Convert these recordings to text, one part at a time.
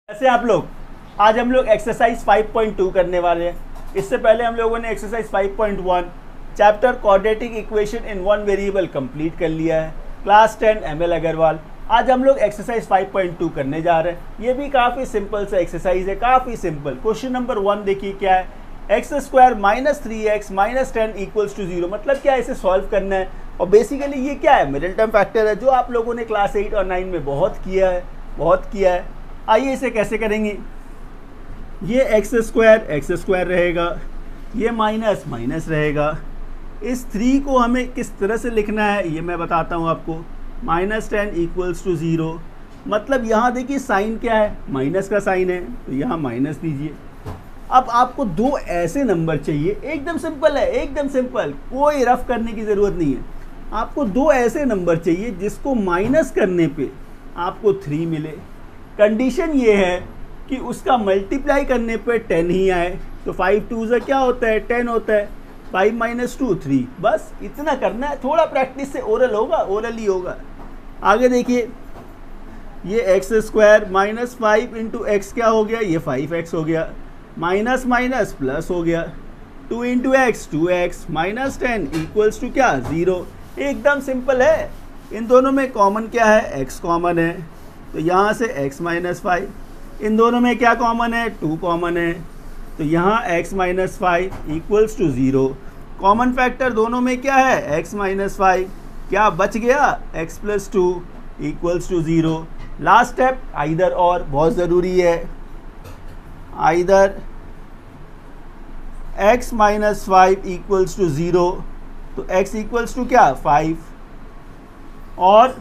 कैसे आप लोग। आज हम लोग एक्सरसाइज 5.2 करने वाले हैं। इससे पहले हम लोगों ने exercise 5.1 chapter quadratic equation in one variable complete कर लिया है, क्लास 10 ML अग्रवाल। आज हम लोग एक्सरसाइज 5.2 करने जा रहे हैं। ये भी काफ़ी सिंपल सा एक्सरसाइज है, काफ़ी सिंपल। क्वेश्चन नंबर 1 देखिए क्या है, x square minus 3x minus 10 equals to 0। मतलब क्या है, इसे सॉल्व करना है। और बेसिकली ये क्या है, मिडिल टर्म फैक्टर है, जो आप लोगों ने क्लास 8 और 9 में बहुत किया है। आइए इसे कैसे करेंगे। ये एक्स स्क्वायर रहेगा, ये माइनस माइनस रहेगा। इस 3 को हमें किस तरह से लिखना है ये मैं बताता हूँ आपको। Minus 10 equals to 0। मतलब यहाँ देखिए साइन क्या है, माइनस का साइन है, तो यहाँ माइनस दीजिए। अब आपको दो ऐसे नंबर चाहिए, एकदम सिंपल है, एकदम सिंपल, कोई रफ करने की ज़रूरत नहीं है। आपको दो ऐसे नंबर चाहिए जिसको माइनस करने पे आपको 3 मिले। कंडीशन ये है कि उसका मल्टीप्लाई करने पे 10 ही आए। तो 5 2 से क्या होता है, 10 होता है। 5 माइनस 2 3। बस इतना करना है, थोड़ा प्रैक्टिस से ओरल होगा, ओरल ही होगा। आगे देखिए, ये x square minus 5 into x क्या हो गया, ये 5x हो गया। माइनस माइनस प्लस हो गया, 2 into x 2x minus 10 equals to क्या, 0। एकदम सिंपल है। इन दोनों में कॉमन क्या है, x कॉमन है, तो यहाँ से x माइनस 5। इन दोनों में क्या कॉमन है, 2 कॉमन है, तो यहाँ x minus 5 equals to 0। Common factor दोनों में क्या है, x माइनस 5, क्या बच गया, x plus 2 equals to 0। Last step either और, बहुत ज़रूरी है। Either x minus 5 equals to 0, तो x इक्वल्स टू क्या, 5, और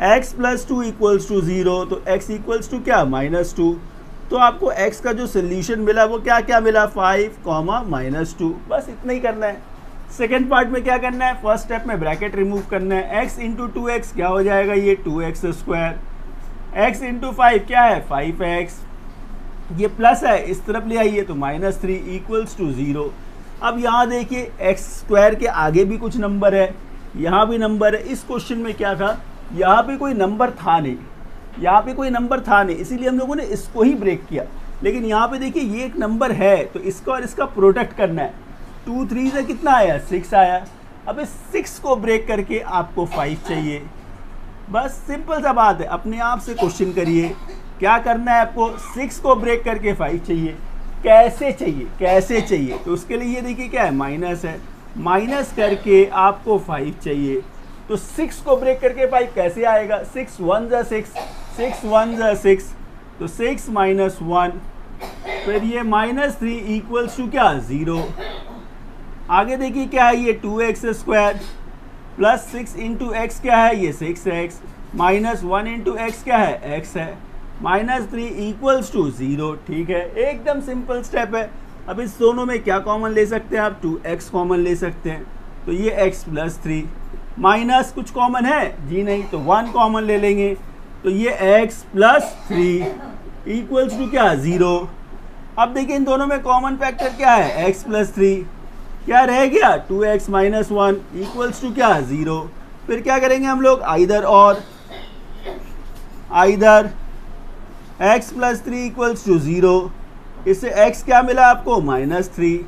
x प्लस 2 इक्वल्स टू 0, तो x इक्वल्स टू क्या, माइनस 2। तो आपको x का जो सोल्यूशन मिला वो क्या क्या मिला, 5 कॉमा माइनस 2। बस इतना ही करना है। सेकेंड पार्ट में क्या करना है, फर्स्ट स्टेप में ब्रैकेट रिमूव करना है। x इंटू 2x क्या हो जाएगा, ये 2x स्क्वायर। x इंटू 5 क्या है, 5x। ये प्लस है, इस तरफ ले आइए, तो माइनस 3 इक्वल्स टू 0। अब यहाँ देखिए, एक्स स्क्वायर के आगे भी कुछ नंबर है, यहाँ भी नंबर है। इस क्वेश्चन में क्या था, यहाँ पे कोई नंबर था नहीं, यहाँ पे कोई नंबर था नहीं, इसीलिए हम लोगों ने इसको ही ब्रेक किया। लेकिन यहाँ पे देखिए ये एक नंबर है, तो इसका और इसका प्रोडक्ट करना है। 2 3 से कितना आया, 6 आया। अब इस 6 को ब्रेक करके आपको 5 चाहिए। बस सिंपल सा बात है, अपने आप से क्वेश्चन करिए, क्या करना है आपको, 6 को ब्रेक करके 5 चाहिए। कैसे चाहिए, कैसे चाहिए, तो उसके लिए ये देखिए क्या है, माइनस है, माइनस करके आपको 5 चाहिए। तो 6 को ब्रेक करके 5 कैसे आएगा, 6 1 जा 6, 6 1 जा 6, तो 6 माइनस 1, फिर ये माइनस 3 इक्वल्स टू क्या, 0। आगे देखिए क्या है, ये 2x square plus 6 into x क्या है, ये 6x, माइनस 1 इंटू एक्स क्या है, x है, माइनस 3 इक्वल्स टू 0। ठीक है, एकदम सिंपल स्टेप है। अब इस दोनों में क्या कॉमन ले सकते हैं आप, 2x कॉमन ले सकते हैं, तो ये x प्लस 3, माइनस कुछ कॉमन है जी नहीं, तो 1 कॉमन ले लेंगे, तो ये x प्लस 3 इक्वल्स टू क्या, 0। अब देखिए इन दोनों में कॉमन फैक्टर क्या है, x प्लस 3, क्या रह गया, 2x माइनस 1 इक्वल्स टू क्या, 0। फिर क्या करेंगे हम लोग, आइदर और, either x plus 3 equals to 0। इससे x क्या मिला आपको, माइनस 3,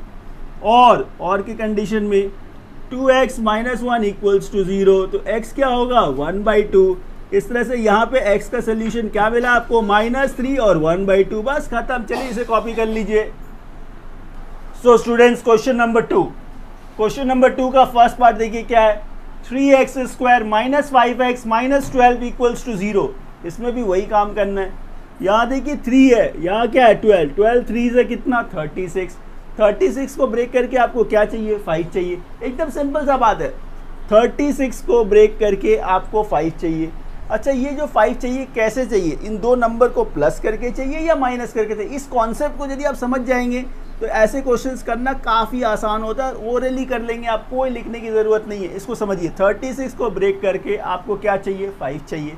और की कंडीशन में 2x माइनस 1 इक्वल्स टू 0, तो x क्या होगा, 1/2। इस तरह से यहाँ पे x का सोल्यूशन क्या मिला आपको, माइनस 3 और 1/2। बस खत्म। चलिए इसे कॉपी कर लीजिए। So students, question number 2, question number 2 का फर्स्ट पार्ट देखिए क्या है, 3x square minus 5x minus 12 equals to 0। इसमें भी वही काम करना है। यहाँ देखिए 3 है, यहाँ क्या है, 12, 12 3 से कितना, 36, 36 को ब्रेक करके आपको क्या चाहिए, 5 चाहिए। एकदम सिंपल सा बात है, 36 को ब्रेक करके आपको 5 चाहिए। अच्छा, ये जो 5 चाहिए कैसे चाहिए, इन दो नंबर को प्लस करके चाहिए या माइनस करके चाहिए। इस कॉन्सेप्ट को यदि आप समझ जाएंगे तो ऐसे क्वेश्चंस करना काफ़ी आसान होता है, ओरली कर लेंगे आप, कोई लिखने की ज़रूरत नहीं है। इसको समझिए, 36 को ब्रेक करके आपको क्या चाहिए, 5 चाहिए।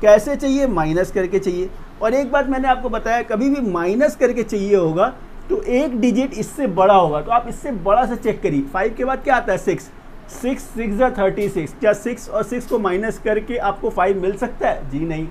कैसे चाहिए, माइनस करके चाहिए। और एक बात मैंने आपको बताया, कभी भी माइनस करके चाहिए होगा तो एक डिजिट इससे बड़ा होगा, तो आप इससे बड़ा से चेक करिए। 5 के बाद क्या आता है, 6, 6 6 36। क्या 6 और 6 को माइनस करके आपको 5 मिल सकता है, जी नहीं।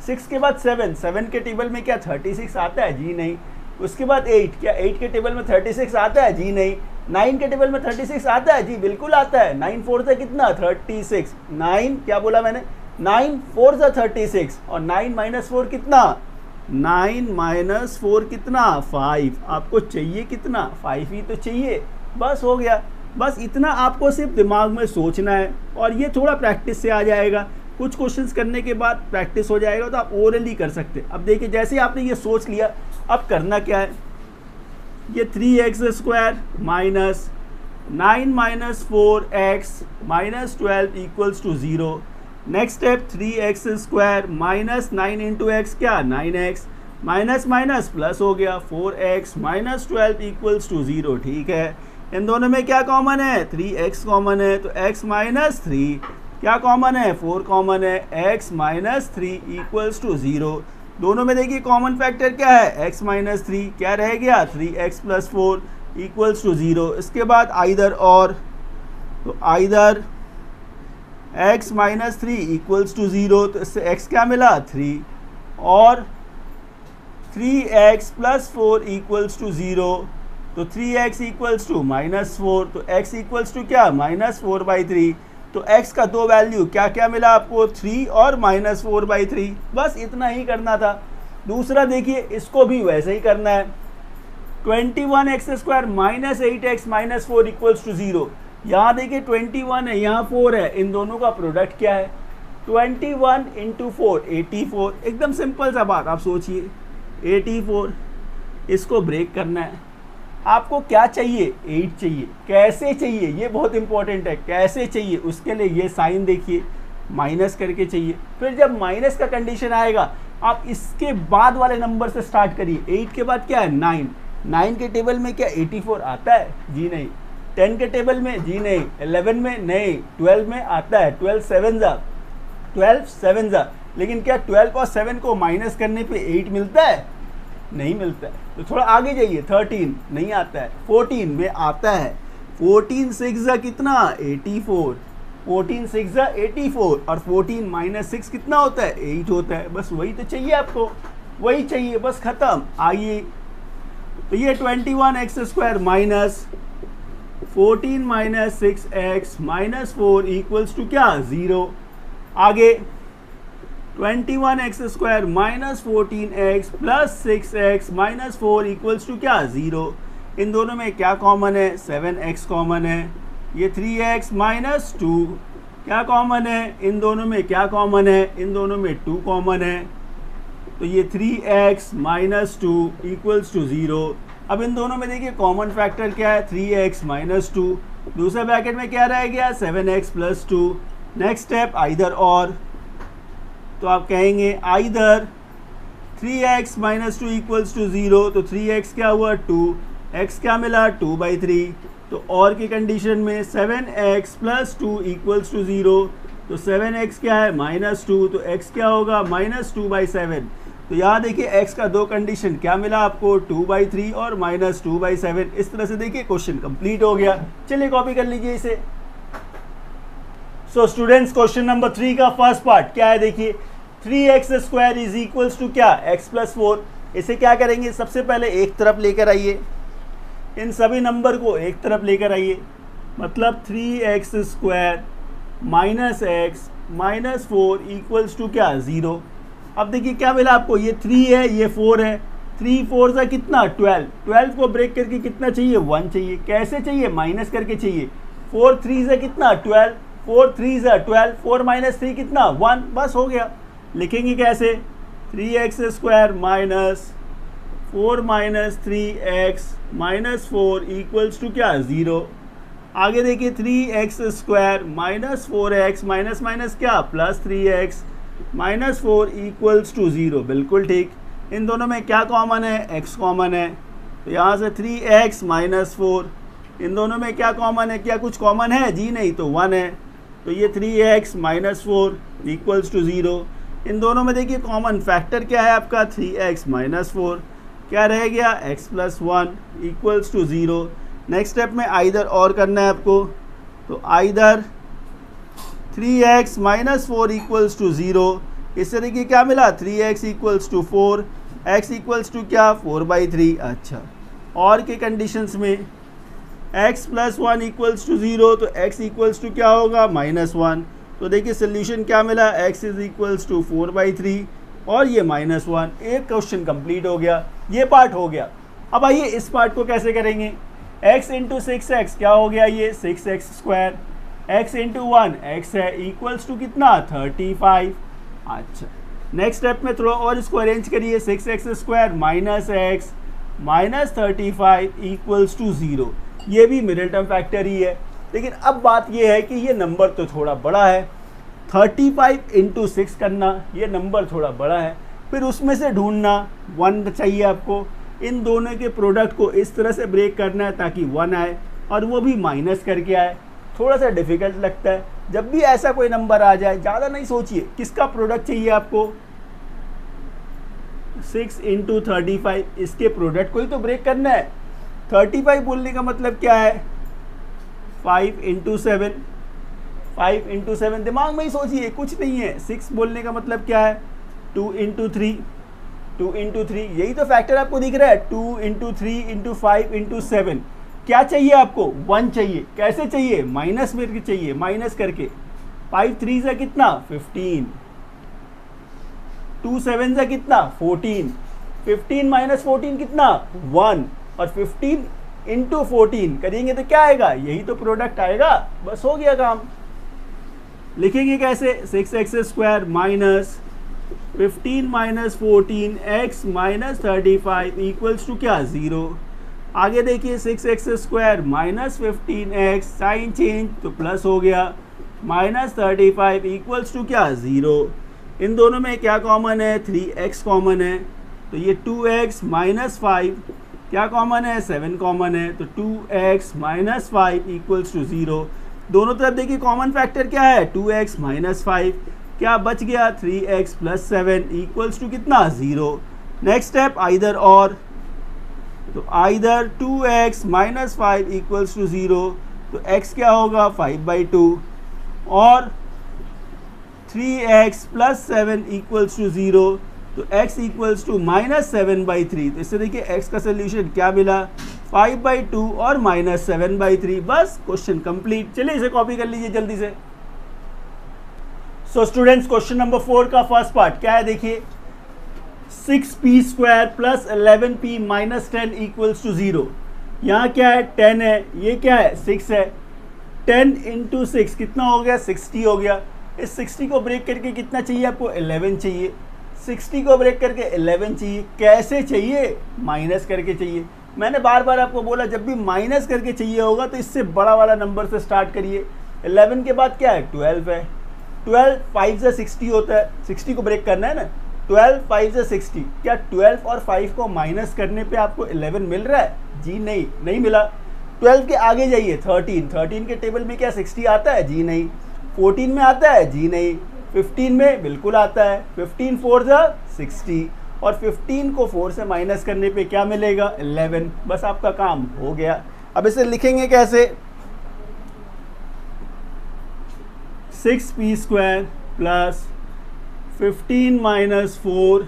6 के बाद 7, 7 के टेबल में क्या 36 आता है? जी नहीं। उसके बाद 8, क्या 8 के टेबल में 36 आता है? जी नहीं। 9 के टेबल में 36 आता है? जी बिल्कुल आता है। 9 4 से कितना? 36। 9 क्या बोला मैंने? 9 4 से 36 और 9 माइनस 4 कितना? 9 माइनस 4 कितना? 5। आपको चाहिए कितना? 5 ही तो चाहिए। बस हो गया। बस इतना आपको सिर्फ दिमाग में सोचना है और ये थोड़ा प्रैक्टिस से आ जाएगा। कुछ क्वेश्चंस करने के बाद प्रैक्टिस हो जाएगा तो आप ओरली कर सकते हैं। अब देखिए जैसे आपने ये सोच लिया, अब करना क्या है, ये 3x² minus 9 minus 4x minus 12 equals to 0। Next step 3x² minus 9 into x क्या? 9x माइनस माइनस प्लस हो गया 4x माइनस 12 इक्वल्स टू 0। ठीक है, इन दोनों में क्या कॉमन है? 3x कॉमन है, तो x माइनस 3 क्या कॉमन है? 4 कॉमन है, x माइनस 3 इक्वल्स टू 0। दोनों में देखिए कॉमन फैक्टर क्या है? x माइनस 3 क्या रह गया? 3x plus 4 equals to 0। इसके बाद आइदर और, तो either x minus 3 equals to 0, तो इससे x क्या मिला? 3 और 3x प्लस 4 इक्वल्स टू 0, तो 3x इक्वल्स टू माइनस 4, तो x इक्वल्स टू क्या? माइनस 4/3। तो x का दो वैल्यू क्या क्या मिला आपको? 3 और माइनस 4/3। बस इतना ही करना था। दूसरा देखिए इसको भी वैसे ही करना है। 21x² minus 8x minus 4 equals to 0। यहाँ देखिए 21 है, यहाँ 4 है, इन दोनों का प्रोडक्ट क्या है? 21 इंटू 4 84। एकदम सिंपल सा बात, आप सोचिए 84, इसको ब्रेक करना है। आपको क्या चाहिए? 8 चाहिए। कैसे चाहिए? ये बहुत इंपॉर्टेंट है। कैसे चाहिए? उसके लिए ये साइन देखिए, माइनस करके चाहिए। फिर जब माइनस का कंडीशन आएगा आप इसके बाद वाले नंबर से स्टार्ट करिए। 8 के बाद क्या है? 9। 9 के टेबल में क्या 84 आता है? जी नहीं। 10 के टेबल में? जी नहीं। 11 में? नहीं। 12 में आता है। 12 7 जा। लेकिन क्या 12 और 7 को माइनस करने पे 8 मिलता है? नहीं मिलता है। तो थोड़ा आगे जाइए, 13 नहीं आता है, 14 में आता है। 14 6 जा कितना? 84। 14 6 जा 84 और 14 माइनस 6 कितना होता है? 8 होता है। बस वही तो चाहिए आपको, वही चाहिए, बस खत्म। आइए, तो ये 21x² minus 14 minus 6x minus 4 equals to क्या? 0। आगे 21x² minus 14x plus 6x minus 4 equals to क्या? 0। इन दोनों में क्या कॉमन है? 7x कॉमन है। ये 3x माइनस 2 क्या कॉमन है? इन दोनों में क्या कॉमन है? इन दोनों में 2 कॉमन है। तो ये 3x माइनस 2 इक्वल्स टू 0। अब इन दोनों में देखिए कॉमन फैक्टर क्या है? 3x minus 2। दूसरे ब्रैकेट में क्या रह गया? 7x plus 2। Next step either और, तो आप कहेंगे either 3x minus 2 equals to 0, तो 3x क्या हुआ? 2, x क्या मिला? 2/3। तो और की कंडीशन में 7x प्लस 2 इक्वल्स टू 0, तो 7x क्या है? -2, तो x क्या होगा? -2/7। तो यहाँ देखिए x का दो कंडीशन क्या मिला आपको? 2/3 और -2/7। इस तरह से देखिए क्वेश्चन कंप्लीट हो गया। चलिए कॉपी कर लीजिए इसे। सो स्टूडेंट्स, क्वेश्चन नंबर 3 का फर्स्ट पार्ट क्या है? देखिए 3x² इज इक्वल्स टू क्या? x plus 4। इसे क्या करेंगे? सबसे पहले एक तरफ लेकर आइए, इन सभी नंबर को एक तरफ लेकर आइए। मतलब 3x² minus x minus 4 equals to क्या? 0। अब देखिए क्या मिला आपको? ये 3 है, ये 4 है। 3 4 से कितना? 12। 12 को ब्रेक करके कितना चाहिए? 1 चाहिए। कैसे चाहिए? माइनस करके चाहिए। 4 3 से कितना? 12। 4 3 से 12। 4 माइनस 3 कितना? 1। बस हो गया। लिखेंगे कैसे? 3x² minus 4 minus 3x minus 4 equals to क्या? 0। आगे देखिए 3x² minus 4x minus minus क्या? Plus 3x minus 4 equals to 0। बिल्कुल ठीक। इन दोनों में क्या कॉमन है? x कॉमन है। तो यहाँ से 3x माइनस 4, इन दोनों में क्या कॉमन है? क्या कुछ कॉमन है? जी नहीं, तो 1 है। तो ये 3x माइनस 4 इक्वल्स टू 0। इन दोनों में देखिए कॉमन फैक्टर क्या है आपका? 3x minus 4। क्या रह गया? x plus 1 equals to 0। Next step में आइदर और करना है आपको। तो either 3x minus 4 equals to 0, इस तरह की क्या मिला 3x equals to 4, x equals to क्या 4/3। अच्छा, और के कंडीशंस में x प्लस 1 इक्वल्स टू 0, तो x इक्वल्स टू क्या होगा -1। तो देखिए सोल्यूशन क्या मिला, x इज इक्वल्स टू 4/3 और ये -1। एक क्वेश्चन कंप्लीट हो गया, ये पार्ट हो गया। अब आइए इस पार्ट को कैसे करेंगे। x इंटू 6x क्या हो गया, ये 6x², x इंटू 1 x है इक्वल्स टू कितना 35। अच्छा, नेक्स्ट स्टेप में थोड़ा और इसको अरेंज करिए, 6x² minus x minus 35 equals to 0। ये भी मिडिल टर्म फैक्टर ही है, लेकिन अब बात ये है कि ये नंबर तो थोड़ा बड़ा है, 35 इंटू 6 करना, ये नंबर थोड़ा बड़ा है, फिर उसमें से ढूंढना 1 चाहिए आपको। इन दोनों के प्रोडक्ट को इस तरह से ब्रेक करना है ताकि 1 आए और वो भी माइनस करके आए। थोड़ा सा डिफिकल्ट लगता है। जब भी ऐसा कोई नंबर आ जाए ज़्यादा नहीं सोचिए, किसका प्रोडक्ट चाहिए आपको, 6 इंटू 35, इसके प्रोडक्ट को ही तो ब्रेक करना है। 35 बोलने का मतलब क्या है, 5 इंटू 7, 5 इंटू 7 दिमाग में ही सोचिए, कुछ नहीं है। 6 बोलने का मतलब क्या है, 2 इंटू 3, 2 इंटू 3, यही तो फैक्टर आपको दिख रहा है। 2 इंटू 3 इंटू 5 इंटू 7, क्या चाहिए आपको, 1 चाहिए। कैसे चाहिए, माइनस में चाहिए, माइनस करके। 5 3 से कितना 15, 2 7 से कितना 14, 15 माइनस 14 कितना 1, और 15 इंटू 14 करेंगे तो क्या आएगा, यही तो प्रोडक्ट आएगा। बस हो गया काम। लिखेंगे कैसे, 6x² minus 15 minus 14 x minus 35 equals to क्या 0। आगे देखिए 6x² minus 15x sign change तो प्लस हो गया, माइनस 35 इक्वल्स टू क्या 0। इन दोनों में क्या कॉमन है, 3x कॉमन है, तो ये 2x माइनस 5 क्या कॉमन है, 7 कॉमन है, तो 2x माइनस 5 इक्वल्स टू 0। दोनों तरफ देखिए कॉमन फैक्टर क्या है, 2x माइनस 5, क्या बच गया 3x प्लस 7 इक्वल्स टू कितना 0। नेक्स्ट स्टेप आइदर और, तो either 2x minus 5 equals to 0, तो x क्या होगा 5/2 और 3x प्लस 7 इक्वल्स टू 0, तो x इक्वल्स टू माइनस 7/3। तो इससे देखिए x का सोल्यूशन क्या मिला, 5/2 और माइनस 7/3। बस क्वेश्चन कंप्लीट। चलिए इसे कॉपी कर लीजिए जल्दी से। सो स्टूडेंट्स, क्वेश्चन नंबर 4 का फर्स्ट पार्ट क्या है, देखिए 6p² plus 11p minus 10 equals to 0। यहाँ क्या है 10 है, ये क्या है 6 है। 10 इंटू 6 कितना हो गया 60 हो गया। इस 60 को ब्रेक करके कितना चाहिए आपको 11 चाहिए। 60 को ब्रेक करके 11 चाहिए। कैसे चाहिए, माइनस करके चाहिए। मैंने बार बार आपको बोला जब भी माइनस करके चाहिए होगा तो इससे बड़ा वाला नंबर से स्टार्ट करिए। 11 के बाद क्या है 12 है। 12 5 से 60 होता है, 60 को ब्रेक करना है ना। 12 5 से 60, क्या 12 और 5 को माइनस करने पे आपको 11 मिल रहा है, जी नहीं, नहीं मिला। 12 के आगे जाइए 13, 13 के टेबल में क्या 60 आता है, जी नहीं। 14 में आता है, जी नहीं। 15 में बिल्कुल आता है। 15 4 जा 60 और 15 को 4 से माइनस करने पे क्या मिलेगा 11। बस आपका काम हो गया। अब इसे लिखेंगे कैसे, 6p² plus 15 minus 4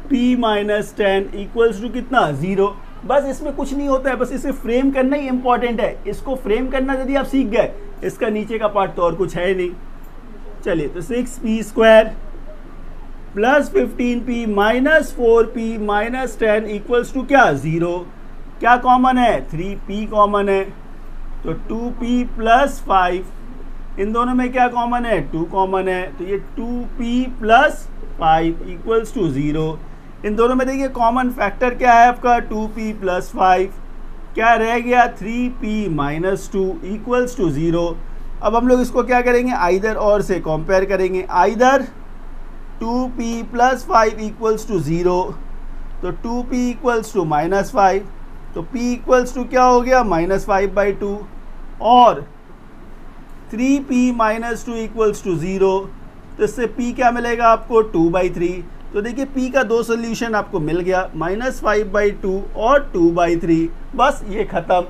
p minus 10 equals to कितना 0। बस इसमें कुछ नहीं होता है, बस इसे फ्रेम करना ही इंपॉर्टेंट है। इसको फ्रेम करना यदि आप सीख गए, इसका नीचे का पार्ट तो और कुछ है नहीं। चलिए तो 6p² plus 15p minus 4p minus 10 equals to क्या 0। क्या कॉमन है 3p कॉमन है, तो 2p प्लस 5, इन दोनों में क्या कॉमन है 2 कॉमन है, तो ये 2p प्लस 5 इक्वल्स टू 0। इन दोनों में देखिए कॉमन फैक्टर क्या है आपका 2p प्लस 5, क्या रह गया 3p माइनस 2 इक्वल्स टू 0। अब हम लोग इसको क्या करेंगे, आइदर और से कंपेयर करेंगे। Either 2p plus 5 equals to 0, तो 2p इक्वल्स टू माइनस 5, तो p इक्वल्स टू क्या हो गया माइनस 5/2, और 3p माइनस 2 इक्वल्स टू 0, तो इससे p क्या मिलेगा आपको 2/3। तो देखिए p का दो सोल्यूशन आपको मिल गया, माइनस 5/2 और 2/3। बस ये खत्म।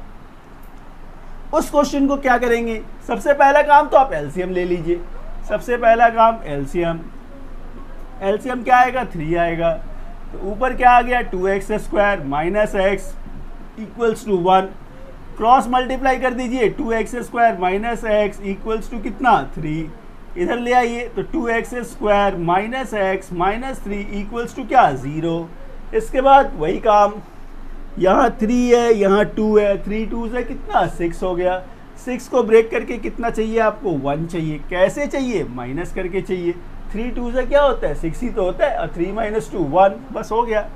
उस क्वेश्चन को क्या करेंगे, सबसे पहला काम तो आप एलसीएम ले लीजिए। सबसे पहला काम एलसीएम, एलसीएम क्या आएगा, 3 आएगा। तो ऊपर क्या आ गया, 2x² minus x equals to 1। Cross multiply कर दीजिए, 2x² minus x equals to कितना, 3। इधर ले आइए तो 2x² minus x minus 3 equals to क्या, 0। इसके बाद वही काम, यहाँ 3 है, यहाँ 2 है, 3 2 से कितना, 6 हो गया। 6 को ब्रेक करके कितना चाहिए आपको, 1 चाहिए। कैसे चाहिए, माइनस करके चाहिए। 3 2 से क्या होता है, 6 ही तो होता है, और 3 - 2 1, बस हो गया।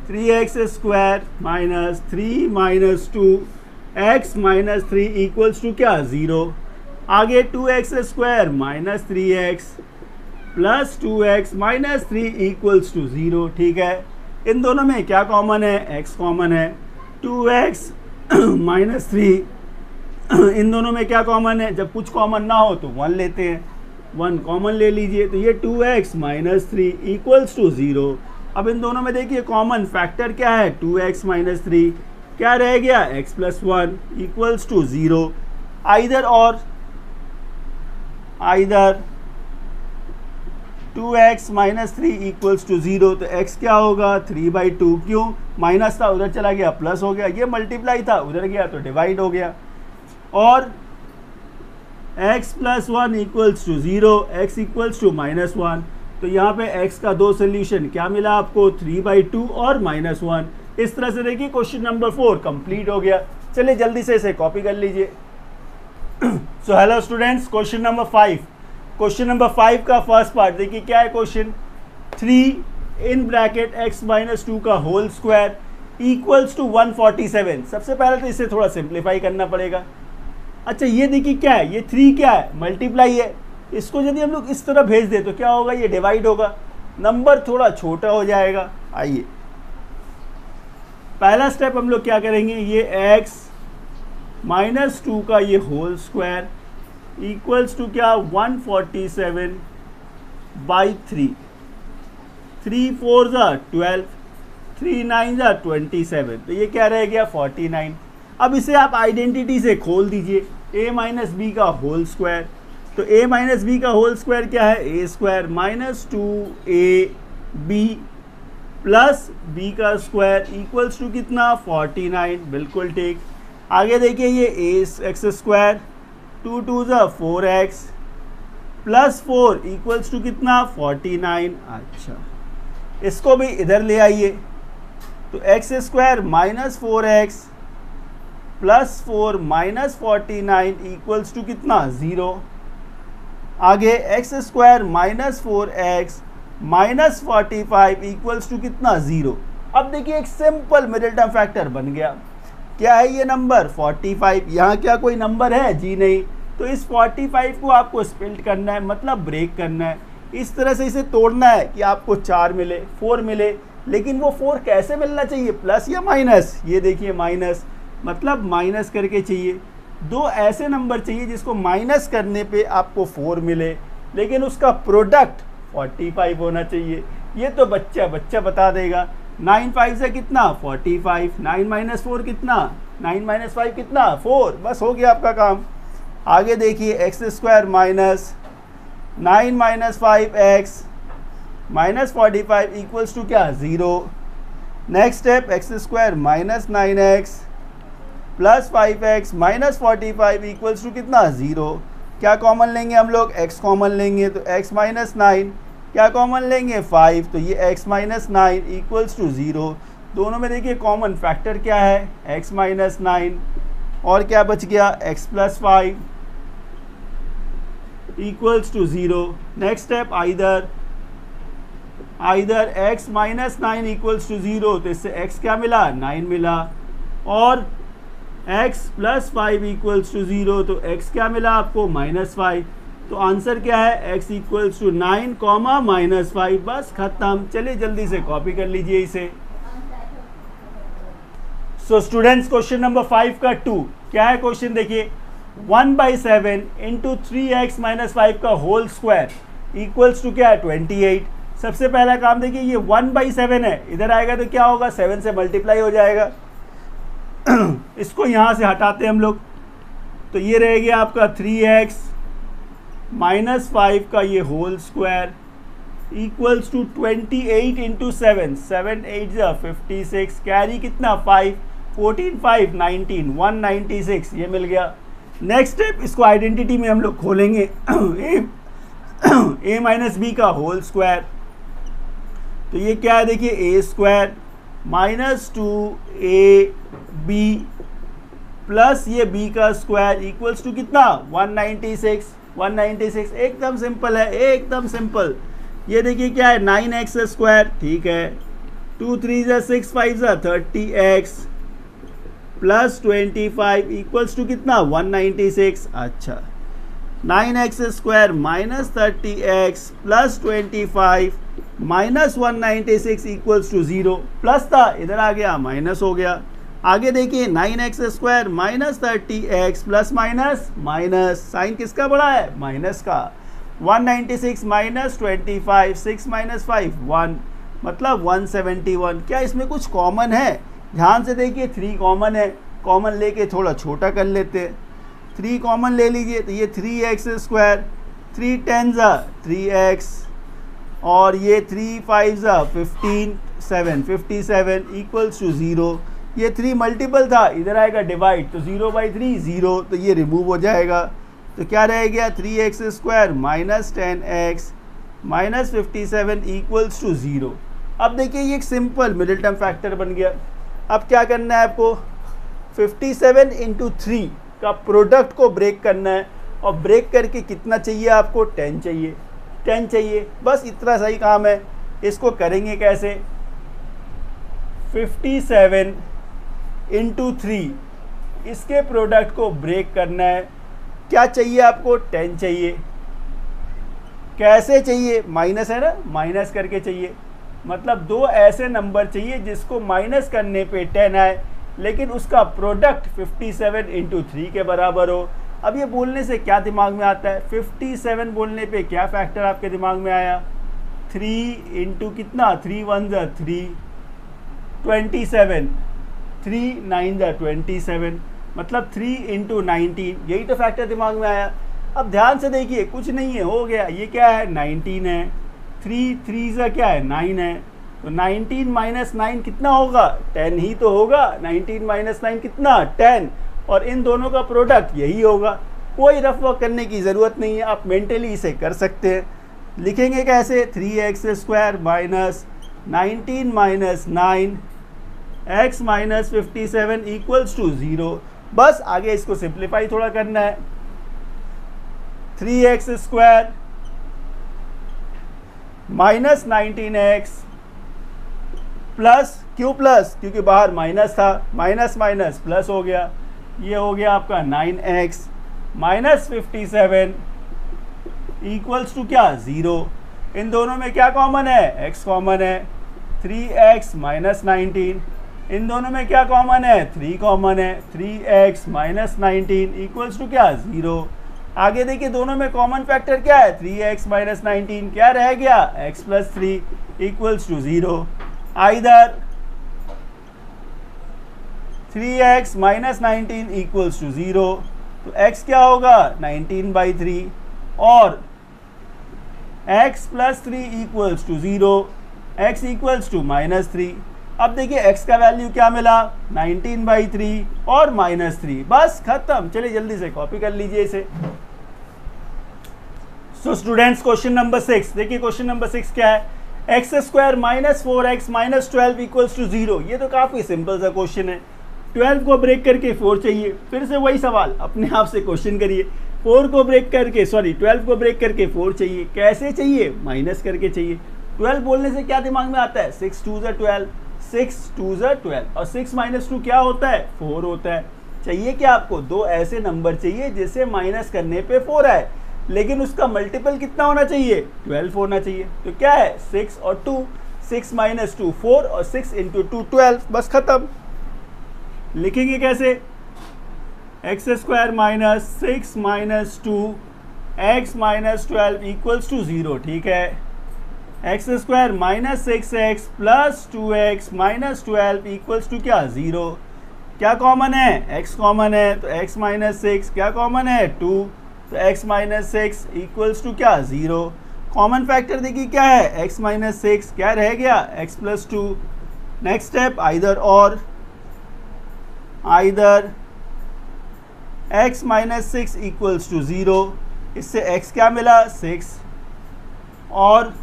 3x² minus 3 minus 2 x minus 3 equals to क्या, 0। आगे 2x² minus 3x plus 2x minus 3 equals to 0। ठीक है, इन दोनों में क्या कॉमन है, x कॉमन है। 2x माइनस 3 इन दोनों में क्या कॉमन है, जब कुछ कॉमन ना हो तो 1 लेते हैं, 1 कॉमन ले लीजिए। तो ये 2x माइनस 3 इक्वल्स टू 0। अब इन दोनों में देखिए कॉमन फैक्टर क्या है, 2x माइनस 3 क्या रह गया, x plus 1 equals to 0। Either 2x minus 3 equals to 0। तो x क्या होगा, 3/2। क्यों, माइनस था उधर चला गया, प्लस हो गया। ये मल्टीप्लाई था उधर गया तो डिवाइड हो गया। और x plus 1 equals to 0, x equals to -1। तो यहाँ पे x का 2 सोल्यूशन क्या मिला आपको, 3/2 और -1। इस तरह से देखिए क्वेश्चन नंबर 4 कंप्लीट हो गया। चलिए जल्दी से इसे कॉपी कर लीजिए। So hello students, question number 5। Question number 5 का फर्स्ट पार्ट देखिए क्या है question. 3 in bracket x minus 2 का होल स्क्वायर इक्वल्स टू 147। सबसे पहले तो इसे थोड़ा सिंप्लीफाई करना पड़ेगा। अच्छा ये देखिए क्या है, ये 3 क्या है, मल्टीप्लाई है। इसको यदि हम लोग इस तरह भेज दें तो क्या होगा, ये डिवाइड होगा, नंबर थोड़ा छोटा हो जाएगा। आइए पहला स्टेप हम लोग क्या करेंगे, ये x माइनस 2 का ये होल स्क्वायर इक्वल्स टू क्या, 147/3। 3 4 12, 3 9 27। तो ये क्या रह गया, 49। अब इसे आप आइडेंटिटी से खोल दीजिए, a माइनस बी का होल स्क्वायर। तो a माइनस बी का होल स्क्वायर क्या है, a² minus 2ab plus b का स्क्वायर इक्वल्स टू कितना, 49। बिल्कुल ठीक। आगे देखिए ये x², 2 2 4x plus 4 equals to कितना, 49। अच्छा इसको भी इधर ले आइए तो x² minus 4x plus 4 minus 49 equals to कितना, 0। आगे x² minus 4x minus 45 equals to कितना, 0। अब देखिए एक सिंपल मिडिल टर्म फैक्टर बन गया। क्या है ये नंबर, 45। यहाँ क्या कोई नंबर है, जी नहीं। तो इस 45 को आपको स्प्लिट करना है, मतलब ब्रेक करना है। इस तरह से इसे तोड़ना है कि आपको 4 मिले, 4 मिले। लेकिन वो 4 कैसे मिलना चाहिए, प्लस या माइनस। ये देखिए माइनस, मतलब माइनस करके चाहिए। 2 ऐसे नंबर चाहिए जिसको माइनस करने पे आपको 4 मिले, लेकिन उसका प्रोडक्ट 45 होना चाहिए। ये तो बच्चा बता देगा। 9 5 से कितना, 45। 9 - 4 कितना, 9 - 5 कितना, 4। बस हो गया आपका काम। आगे देखिए x² minus 9 - 5x minus 45 equals to क्या, 0। Next step x² minus 9x plus 5x minus 45 equals to कितना, 0। क्या कॉमन लेंगे हम लोग, x कॉमन लेंगे। तो x माइनस 9 क्या कॉमन लेंगे, 5। तो ये x माइनस 9 इक्वल्स टू 0। दोनों में देखिए कॉमन फैक्टर क्या है, x माइनस 9 और क्या बच गया, x plus 5 equals to 0। Next step either x minus 9 equals to 0। तो इससे x क्या मिला, 9 मिला। और x प्लस 5 इक्वल्स टू 0। तो x क्या मिला आपको, -5। तो आंसर क्या है, x इक्वल्स टू 9, -5। बस खत्म। चलिए जल्दी से कॉपी कर लीजिए इसे। सो स्टूडेंट्स क्वेश्चन नंबर 5 का 2 क्या है क्वेश्चन देखिए। 1/7 इंटू 3x माइनस 5 का होल स्क्वायर इक्वल्स टू क्या है, 28। सबसे पहला काम देखिए, ये 1/7 है, इधर आएगा तो क्या होगा, 7 से मल्टीप्लाई हो जाएगा। इसको यहाँ से हटाते हैं हम लोग, तो ये रह गया आपका 3x माइनस 5 का ये whole square equals to 28 into 7, 7 8 जा 56, कैरी कितना 5, 14 5 19, 196 ये मिल गया। नेक्स्ट स्टेप, इसको आइडेंटिटी में हम लोग खोलेंगे a माइनस बी का होल स्क्वायर, तो ये क्या है देखिए a square minus 2ab plus ये b का स्क्वायर इक्वल्स टू कितना 196, 196 एकदम सिंपल है, एकदम सिंपल। ये देखिए क्या है 9x स्क्वायर, ठीक है, 2 3 जा 6 5 जा 30x प्लस 25 इक्वल्स टू कितना 196। अच्छा, 9x square minus 30x plus 25 minus 196 equals to 0, plus था इधर आ गया माइनस हो गया। आगे देखिए 9x square minus 30x plus minus minus, sign किसका बड़ा है माइनस का, 196 माइनस 25, 6 माइनस 5 1, मतलब 171। क्या इसमें कुछ कॉमन है? ध्यान से देखिए 3 कॉमन है, कॉमन लेके थोड़ा छोटा कर लेते हैं, 3 कॉमन ले लीजिए तो ये 3x स्क्वायर, 3 10 जा 3x और ये 3 5 जा 15 7 57 इक्वल्स टू 0। ये 3 मल्टीपल था, इधर आएगा डिवाइड तो 0/3 0, तो ये रिमूव हो जाएगा। तो क्या रह गया 3x square minus 10x minus 57 equals to 0। अब देखिए ये एक सिंपल मिडिल टर्म फैक्टर बन गया। अब क्या करना है आपको, 57 इंटू 3 का प्रोडक्ट को ब्रेक करना है, और ब्रेक करके कितना चाहिए आपको 10 चाहिए, 10 चाहिए, बस इतना सही काम है। इसको करेंगे कैसे, 57 इंटू 3 इसके प्रोडक्ट को ब्रेक करना है, क्या चाहिए आपको 10 चाहिए। कैसे चाहिए, माइनस है ना, माइनस करके चाहिए, मतलब 2 ऐसे नंबर चाहिए जिसको माइनस करने पे 10 आए लेकिन उसका प्रोडक्ट 57 इंटू 3 के बराबर हो। अब ये बोलने से क्या दिमाग में आता है, 57 बोलने पे क्या फैक्टर आपके दिमाग में आया, 3 इंटू कितना 3 1 जा 3 27, 3 9 जा 27, मतलब 3 इंटू 19, यही तो फैक्टर दिमाग में आया। अब ध्यान से देखिए कुछ नहीं है, हो गया, ये क्या है 19 है, 3 3 जा क्या है 9 है, तो 19 माइनस 9 कितना होगा 10 ही तो होगा, 19 माइनस 9 कितना 10, और इन दोनों का प्रोडक्ट यही होगा। कोई रफ वर्क करने की ज़रूरत नहीं है, आप मेंटली इसे कर सकते हैं। लिखेंगे कैसे, 3x square minus 19 minus 9 x minus 57 equals to 0। बस आगे इसको सिंप्लीफाई थोड़ा करना है, 3x square minus 19x plus, क्यों प्लस, क्योंकि बाहर माइनस था, माइनस माइनस प्लस हो गया, ये हो गया आपका 9x माइनस 57 इक्वल्स टू क्या 0। इन दोनों में क्या कॉमन है, x कॉमन है, 3x माइनस 19, इन दोनों में क्या कॉमन है 3 कॉमन है, 3x माइनस 19 इक्वल्स टू क्या 0। आगे देखिए दोनों में कॉमन फैक्टर क्या है, 3x माइनस 19, क्या रह गया x plus 3 equals to 0। Either 3x minus 19 equals to 0, तो x क्या होगा 19/3 और x plus 3 equals to 0, x equals to -3। अब देखिए x का वैल्यू क्या मिला 19/3 और -3, बस खत्म। चलिए जल्दी से कॉपी कर लीजिए इसे। सो स्टूडेंट्स क्वेश्चन नंबर 6 देखिए, क्वेश्चन नंबर 6 क्या है, x square minus 4x minus 12 equals to 0। ये तो काफ़ी सिंपल सा क्वेश्चन है, 12 को ब्रेक करके 4 चाहिए, फिर से वही सवाल अपने आप से क्वेश्चन करिए, 4 को ब्रेक करके 12 को ब्रेक करके 4 चाहिए, कैसे चाहिए माइनस करके चाहिए। 12 बोलने से क्या दिमाग में आता है, 6 2 जा 12, 6 2 जा 12 और 6 माइनस 2 क्या होता है 4 होता है। चाहिए क्या आपको, 2 ऐसे नंबर चाहिए जिसे माइनस करने पे 4 आए, लेकिन उसका मल्टीपल कितना होना चाहिए 12 होना चाहिए। तो क्या है 6 और 2, 6 माइनस 2 4 और 6 इंटू 2 12, बस खत्म। लिखेंगे कैसे, x square minus 6 minus 2 x minus 12 equals to 0। ठीक है, x square minus 6x plus 2x minus 12 equals to क्या 0। क्या कॉमन है, x कॉमन है, तो x माइनस 6, क्या कॉमन है 2, तो x माइनस 6 इक्वल्स टू क्या 0। कॉमन फैक्टर देखिए क्या है, x माइनस 6 क्या रह गया, x plus 2। Next step either और, either x minus 6 equals to 0, इससे x क्या मिला 6, और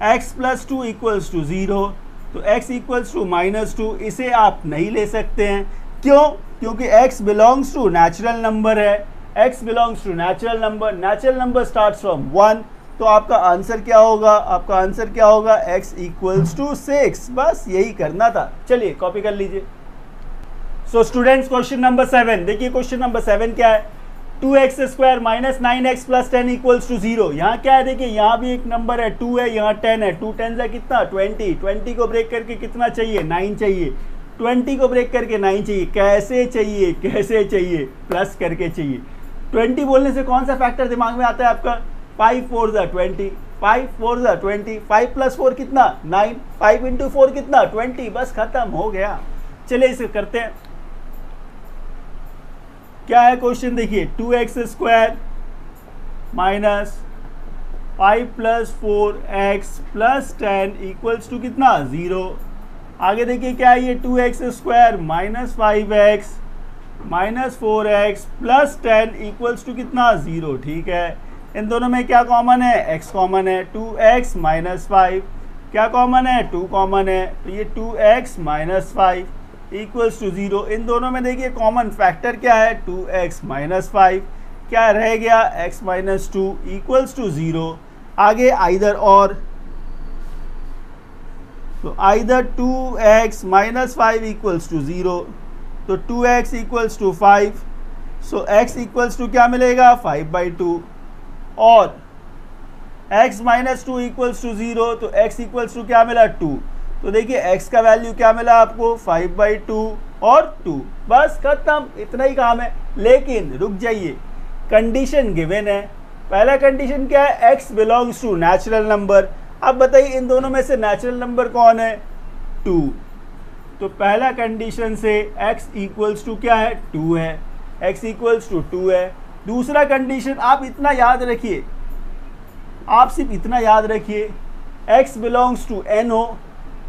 x प्लस 2 इक्वल्स टू 0, तो x इक्वल्स टू -2, इसे आप नहीं ले सकते हैं। क्यों? क्योंकि x belongs to natural number है, x belongs to natural number starts from 1, तो आपका आंसर क्या होगा, आपका आंसर क्या होगा, x इक्वल्स टू 6। बस यही करना था। चलिए कॉपी कर लीजिए। सो स्टूडेंट्स क्वेश्चन नंबर 7 देखिए, क्वेश्चन नंबर 7 क्या है, 2x² minus 9x plus 10 equals to 0। यहाँ क्या है देखिए, यहाँ भी एक नंबर है 2 है, यहाँ 10 है, 2 10 है कितना 20, 20 को ब्रेक करके कितना चाहिए 9 चाहिए, 20 को ब्रेक करके 9 चाहिए। कैसे चाहिए, कैसे चाहिए, प्लस करके चाहिए। 20 बोलने से कौन सा फैक्टर दिमाग में आता है आपका, 5 4 20, 5 4 20, 5 प्लस 4 कितना 9, 5 इंटू 4 कितना 20, बस खत्म हो गया। चलिए इसे करते हैं। क्या है क्वेश्चन देखिए, 2x² minus 5 plus 4x plus 10 equals to कितना 0। आगे देखिए क्या है ये, 2x² minus 5x minus 4x plus 10 equals to कितना 0। ठीक है, इन दोनों में क्या कॉमन है, x कॉमन है, 2x माइनस 5 क्या कॉमन है, 2 कॉमन है, तो ये 2x माइनस 5 इक्वल्स टू 0। इन दोनों में देखिए कॉमन फैक्टर क्या है, 2x माइनस 5 क्या रह गया, x माइनस 2 इक्वल्स टू 0। आगे आइदर और, तो either 2x minus 5 equals to 0, तो 2x equals to 5, so x equals to क्या मिलेगा 5/2, और x माइनस 2 इक्वल्स टू 0, तो x इक्वल्स टू क्या मिला 2। तो देखिए x का वैल्यू क्या मिला आपको 5/2 और 2, बस खत्म, इतना ही काम है। लेकिन रुक जाइए, कंडीशन गिवन है। पहला कंडीशन क्या है, x belongs to natural number. अब बताइए इन दोनों में से नेचुरल नंबर कौन है, 2। तो पहला कंडीशन से x इक्वल्स टू क्या है 2 है, x इक्वल्स टू 2 है। दूसरा कंडीशन आप इतना याद रखिए, आप सिर्फ इतना याद रखिए, x बिलोंग्स टू n हो,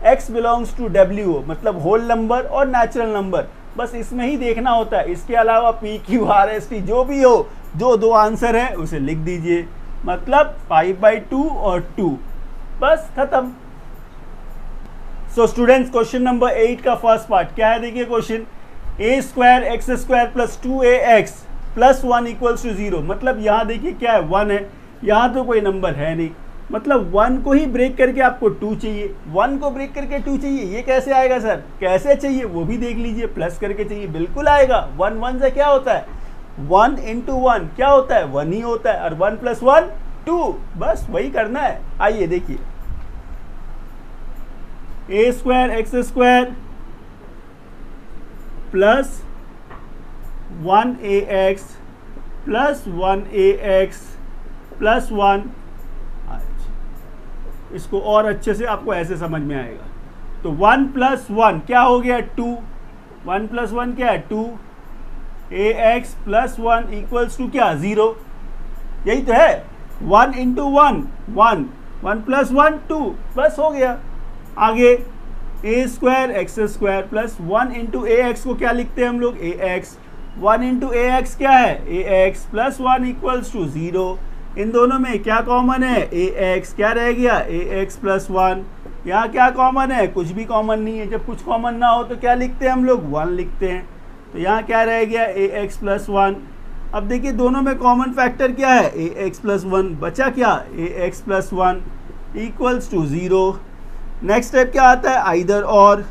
x बिलोंग्स टू w हो, मतलब होल नंबर और नेचुरल नंबर, बस इसमें ही देखना होता है। इसके अलावा p q r s t जो भी हो, जो दो आंसर है उसे लिख दीजिए, मतलब 5/2 और 2, बस खत्म। सो स्टूडेंट्स क्वेश्चन नंबर 8 का फर्स्ट पार्ट क्या है देखिए, question a² x² plus 2ax plus 1 equals to 0। मतलब यहाँ देखिए क्या है 1 है, यहाँ तो कोई नंबर है नहीं, मतलब 1 को ही ब्रेक करके आपको 2 चाहिए, 1 को ब्रेक करके 2 चाहिए। ये कैसे आएगा सर, कैसे चाहिए वो भी देख लीजिए, प्लस करके चाहिए, बिल्कुल आएगा। 1 1 से क्या होता है, 1 इंटू 1 क्या होता है 1 ही होता है, और 1 प्लस 1 2, बस वही करना है। आइए देखिए, a² x² plus 1ax plus 1ax plus 1, इसको और अच्छे से आपको ऐसे समझ में आएगा। तो 1 प्लस 1 क्या हो गया 2, 1 प्लस 1 क्या है 2, ax प्लस 1 इक्वल्स टू क्या 0, यही तो है। 1 इंटू 1 1, 1 प्लस 1 2, बस हो गया। आगे a² x² plus 1 into ax को क्या लिखते हैं हम लोग ax, 1 इंटू ax क्या है ax प्लस 1 इक्वल्स टू 0। इन दोनों में क्या कॉमन है, ax क्या रह गया ax प्लस 1। यहाँ क्या कॉमन है, कुछ भी कॉमन नहीं है। जब कुछ कॉमन ना हो तो क्या लिखते हैं हम लोग 1 लिखते हैं। तो यहाँ क्या रह गया ax प्लस 1। अब देखिए दोनों में कॉमन फैक्टर क्या है ax प्लस 1, बचा क्या ax plus 1 equals to 0। Next step क्या आता है आइदर और,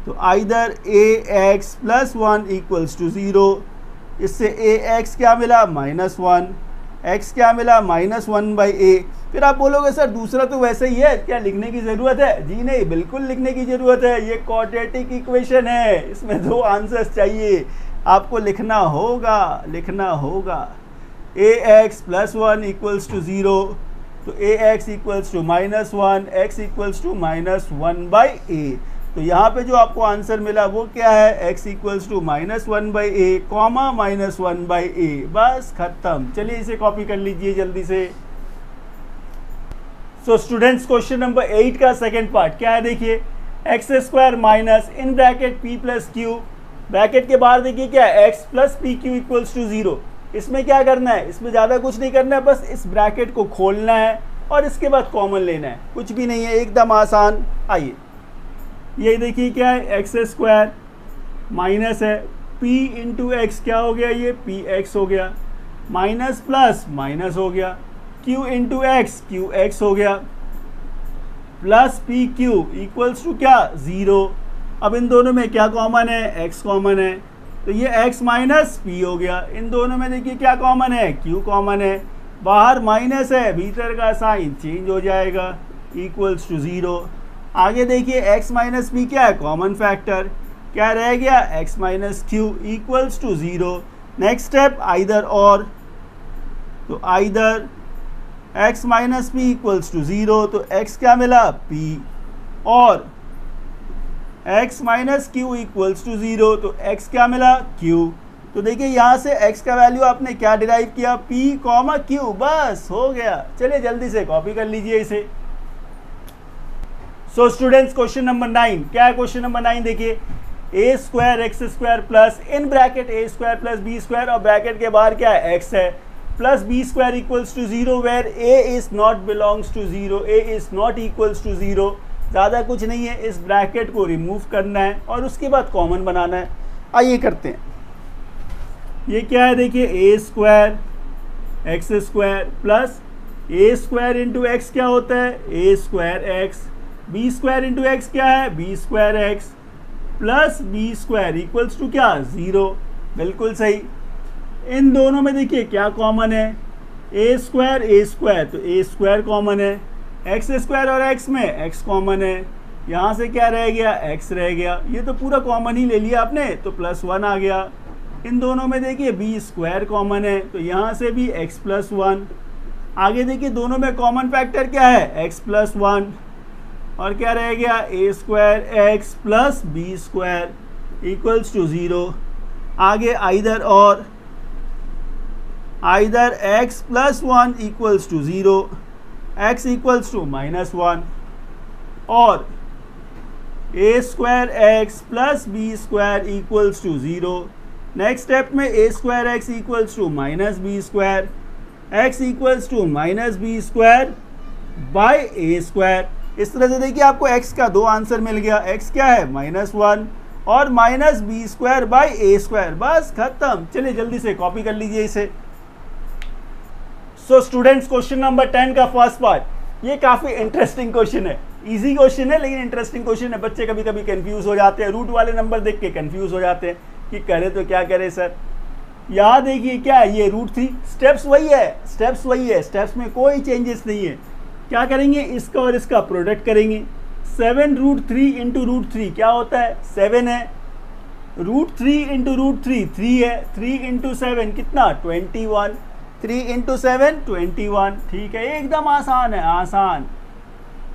तो either ax plus 1 equals to 0, इससे ax क्या मिला -1, x क्या मिला -1/a। फिर आप बोलोगे सर दूसरा तो वैसे ही है, क्या लिखने की ज़रूरत है? जी नहीं, बिल्कुल लिखने की ज़रूरत है। ये क्वाड्रेटिक इक्वेशन है, इसमें 2 आंसर्स चाहिए, आपको लिखना होगा। ax प्लस 1 इक्वल्स टू 0, तो ax equals to -1, x equals to -1/a। तो यहाँ पे जो आपको आंसर मिला वो क्या है, x equals to -1/a comma -1/a, बस खत्म। चलिए इसे कॉपी कर लीजिए जल्दी से। सो स्टूडेंट्स क्वेश्चन नंबर 8 का सेकंड पार्ट क्या है, देखिए x square minus in bracket p plus q, bracket के बाहर देखिए क्या है x plus p q equals to 0। इसमें क्या करना है, इसमें ज़्यादा कुछ नहीं करना है, बस इस ब्रैकेट को खोलना है और इसके बाद कॉमन लेना है, कुछ भी नहीं है, एकदम आसान। आइए ये देखिए क्या है एक्स स्क्वायर माइनस है p इंटू एक्स, क्या हो गया ये पी एक्स हो गया, माइनस प्लस माइनस हो गया, q into x q x हो गया, plus p q equals to क्या 0। अब इन दोनों में क्या कॉमन है, x कॉमन है, तो ये x माइनस पी हो गया। इन दोनों में देखिए क्या कॉमन है, q कॉमन है, बाहर माइनस है, भीतर का साइन चेंज हो जाएगा, इक्वल्स टू 0। आगे देखिए x माइनस पी क्या है, कॉमन फैक्टर, क्या रह गया x minus q equals to 0। Next step either और, तो either x minus p equals to 0, तो x क्या मिला p, और x minus q equals to 0, तो x क्या मिला q। तो देखिए यहाँ से x का वैल्यू आपने क्या डिराइव किया, p कॉमा q, बस हो गया। चलिए जल्दी से कॉपी कर लीजिए इसे। सो स्टूडेंट्स क्वेश्चन नंबर 9 क्या है, क्वेश्चन नंबर 9 देखिए a square x square plus in bracket a square plus b square, और ब्रैकेट के बाहर क्या है x है, plus b square equals to 0 where a is not belongs to 0, a is not equals to 0। ज़्यादा कुछ नहीं है, इस ब्रैकेट को रिमूव करना है और उसके बाद कॉमन बनाना है। आइए करते हैं। ये क्या है देखिए a square x square plus a square into x क्या होता है a square x, b square into x क्या है b square x, plus b square equals to क्या 0। बिल्कुल सही। इन दोनों में देखिए क्या कॉमन है, ए स्क्वायर, तो ए स्क्वायर कॉमन है, एक्स स्क्वायर और एक्स में एक्स कॉमन है, यहाँ से क्या रह गया एक्स रह गया, ये तो पूरा कॉमन ही ले लिया आपने, तो प्लस 1 आ गया। इन दोनों में देखिए बी स्क्वायर कॉमन है, तो यहाँ से भी एक्स प्लस 1। आगे देखिए दोनों में कॉमन फैक्टर क्या है एक्स प्लस 1, और क्या रह गया a square x plus b square equals to 0। आगे आइदर और, either x plus 1 equals to 0, x equals to minus 1, और a square x plus b square equals to 0। Next step में a square x equals to minus b square, x equals to minus b square by a square. इस तरह से देखिए आपको x का 2 answer मिल गया, x क्या है -1 और minus b square by a square, बस खत्म। चलिए जल्दी से कॉपी कर लीजिए इसे। सो स्टूडेंट्स क्वेश्चन नंबर 10 का फर्स्ट पार्ट, ये काफ़ी इंटरेस्टिंग क्वेश्चन है, इजी क्वेश्चन है लेकिन इंटरेस्टिंग क्वेश्चन है। बच्चे कभी कभी कंफ्यूज हो जाते हैं, रूट वाले नंबर देख के कंफ्यूज हो जाते हैं कि करे तो क्या करे सर। यहाँ देखिए क्या है ये √3, स्टेप्स वही है, स्टेप्स में कोई चेंजेस नहीं है। क्या करेंगे, इसका और इसका प्रोडक्ट करेंगे। 7√3 इंटू √3 क्या होता है 7 है, √3 इंटू √3 3 है, 3 इंटू 7 कितना 21, 3 इंटू 7 21। ठीक है, एकदम आसान है, आसान।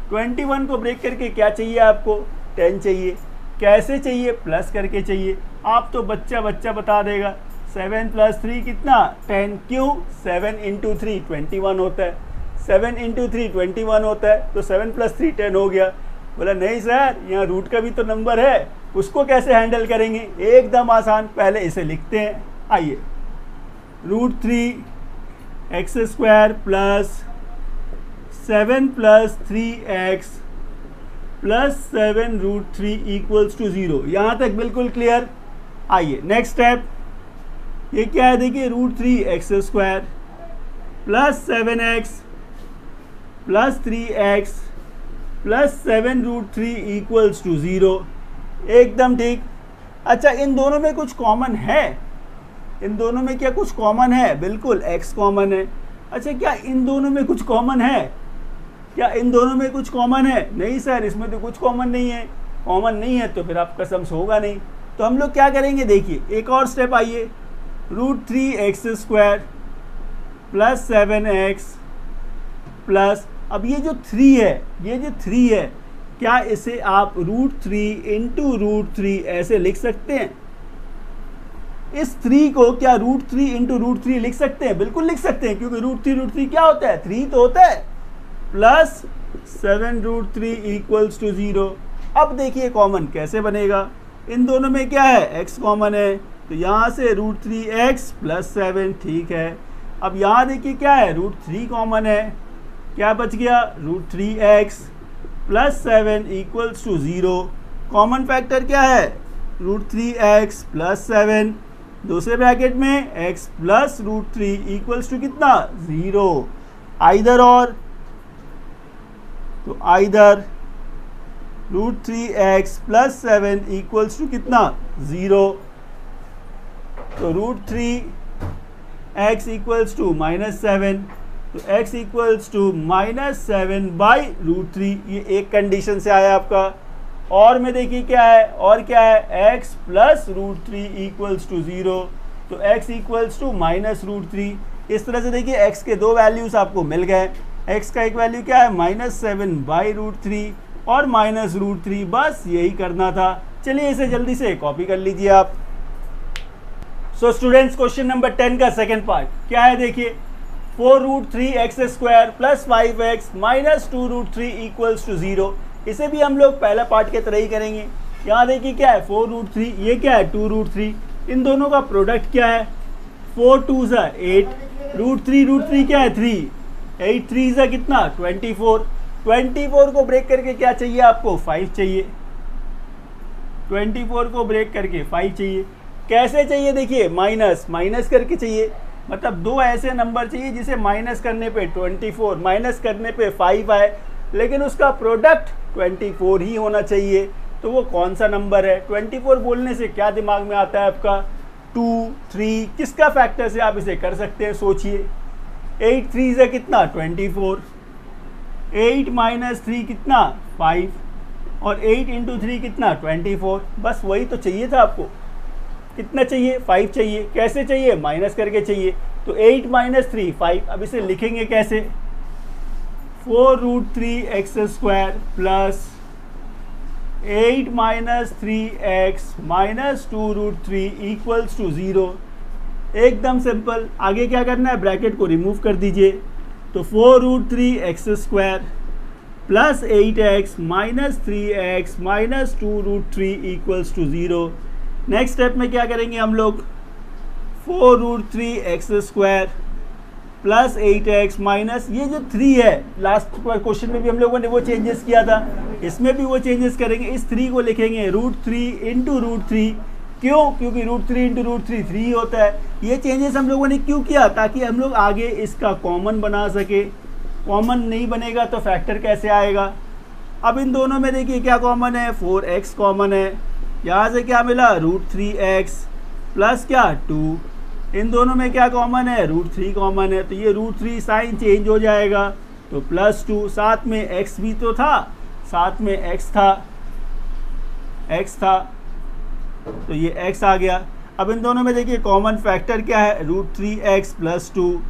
21 को ब्रेक करके क्या चाहिए आपको 10 चाहिए। कैसे चाहिए, प्लस करके चाहिए। आप तो बच्चा बता देगा। 7 + 3 कितना 10, क्यों 7 इंटू 3 21 होता है, 7 इंटू 3 21 होता है, तो 7 + 3 10 हो गया। बोला नहीं सर, यहाँ रूट का भी तो नंबर है, उसको कैसे हैंडल करेंगे। एकदम आसान, पहले इसे लिखते हैं। आइए, √3 x square plus 7 + 3x plus 7 √3 equals to 0। यहाँ तक बिल्कुल क्लियर। आइए नेक्स्ट स्टेप, ये क्या है देखिए √3 x square plus 7x plus 3x plus 7 √3 equals to 0। एकदम ठीक। अच्छा, इन दोनों में कुछ कॉमन है, इन दोनों में क्या कुछ कॉमन है, बिल्कुल x कॉमन है। अच्छा, क्या इन दोनों में कुछ कॉमन है, क्या इन दोनों में कुछ कॉमन है, नहीं सर इसमें तो कुछ कॉमन नहीं है। कॉमन नहीं है तो फिर आपका सम्स होगा नहीं। तो हम लोग क्या करेंगे, देखिए एक और स्टेप। आइए, √3 x square plus 7x plus, अब ये जो 3 है, ये जो 3 है, क्या इसे आप √3 इंटू √3 ऐसे लिख सकते हैं। इस 3 को क्या √3 इंटू √3 लिख सकते हैं, बिल्कुल लिख सकते हैं, क्योंकि √3 क्या होता है 3 तो होता है, प्लस 7√3 इक्वल्स टू 0। अब देखिए कॉमन कैसे बनेगा, इन दोनों में क्या है, x कॉमन है, तो यहाँ से √3x प्लस 7, ठीक है। अब यहाँ देखिए क्या है, √3 कॉमन है, क्या बच गया, √3x plus 7 equals to 0। Common factor क्या है, √3x प्लस 7, दूसरे ब्रैकेट में x प्लस √3 इक्वल्स टू कितना, 0। आइदर और, तो either √3x plus 7 equals to कितना, 0। तो √3x इक्वल्स टू -7, तो x इक्वल्स टू -7/√3, ये एक कंडीशन से आया आपका। और में देखिए क्या है, और क्या है, x प्लस √3 इक्वल्स टू 0, तो x इक्वल्स टू -√3। इस तरह से देखिए x के दो वैल्यूज आपको मिल गए। x का एक वैल्यू क्या है, -7/√3 और -√3, बस यही करना था। चलिए इसे जल्दी से कॉपी कर लीजिए आप। सो स्टूडेंट्स, क्वेश्चन नंबर 10 का सेकंड पार्ट क्या है, देखिए 4√3x² plus 5x minus 2√3 equals to 0। इसे भी हम लोग पहला पार्ट के तरह ही करेंगे। यहाँ देखिए क्या है, 4√3, ये क्या है, 2√3, इन दोनों का प्रोडक्ट क्या है, 4 2 ज़ा 8, √3 क्या है, 3, 8 3 ज़ा कितना, 24। 24 को ब्रेक करके क्या चाहिए आपको, 5 चाहिए। 24 को ब्रेक करके 5 चाहिए। कैसे चाहिए, देखिए माइनस करके चाहिए, मतलब दो ऐसे नंबर चाहिए जिसे माइनस करने पे 24, माइनस करने पे 5 आए, लेकिन उसका प्रोडक्ट 24 ही होना चाहिए। तो वो कौन सा नंबर है, 24 बोलने से क्या दिमाग में आता है आपका, 2 3, किसका फैक्टर से आप इसे कर सकते हैं, सोचिए। 8 3 से कितना, 24, 8 माइनस 3 कितना, 5, और 8 इंटू 3 कितना, 24। बस वही तो चाहिए था आपको। कितना चाहिए, 5 चाहिए। कैसे चाहिए, माइनस करके चाहिए। तो 8 माइनस 3 5। अब इसे लिखेंगे कैसे, 4√3x² plus 8 minus 3x minus 2√3 equals to 0। एकदम सिंपल। आगे क्या करना है, ब्रैकेट को रिमूव कर दीजिए। तो 4√3x² plus 8x minus 3x minus 2√3 equals to 0। Next step में क्या करेंगे हम लोग, 4√3x² प्लस 8x माइनस, ये जो 3 है, लास्ट क्वेश्चन में भी हम लोगों ने वो चेंजेस किया था, इसमें भी वो चेंजेस करेंगे। इस 3 को लिखेंगे √3 इंटू √3। क्यों, क्योंकि √3 इंटू √3 3 होता है। ये चेंजेस हम लोगों ने क्यों किया, ताकि हम लोग आगे इसका कॉमन बना सके। कॉमन नहीं बनेगा तो फैक्टर कैसे आएगा। अब इन दोनों में देखिए क्या कॉमन है, 4x कॉमन है। यहाँ से क्या मिला, √3x प्लस क्या, 2। इन दोनों में क्या कॉमन है, √3 कॉमन है, तो ये √3 साइन चेंज हो जाएगा, तो +2। साथ में x भी तो था, साथ में x था, तो ये x आ गया। अब इन दोनों में देखिए कॉमन फैक्टर क्या है, √3x प्लस 2,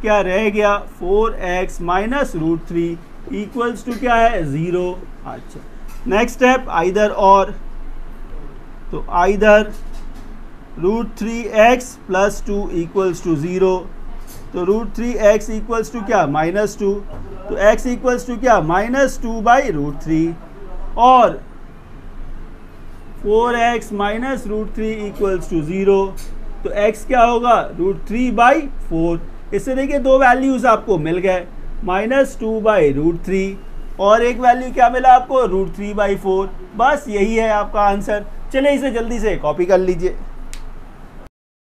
क्या रह गया, 4x माइनस √3 इक्वल्स टू क्या है, 0। अच्छा, नेक्स्ट स्टेप आइदर और, तो either √3x plus 2 equals to 0। तो √3x इक्वल्स टू क्या, -2, तो x इक्वल्स टू क्या, -2/√3, और 4x माइनस √3 इक्वल्स टू 0, तो x क्या होगा, √3/4। इससे देखिए दो वैल्यूज आपको मिल गए, -2/√3 और एक वैल्यू क्या मिला आपको, √3/4। बस यही है आपका आंसर। चलिए इसे जल्दी से कॉपी कर लीजिए।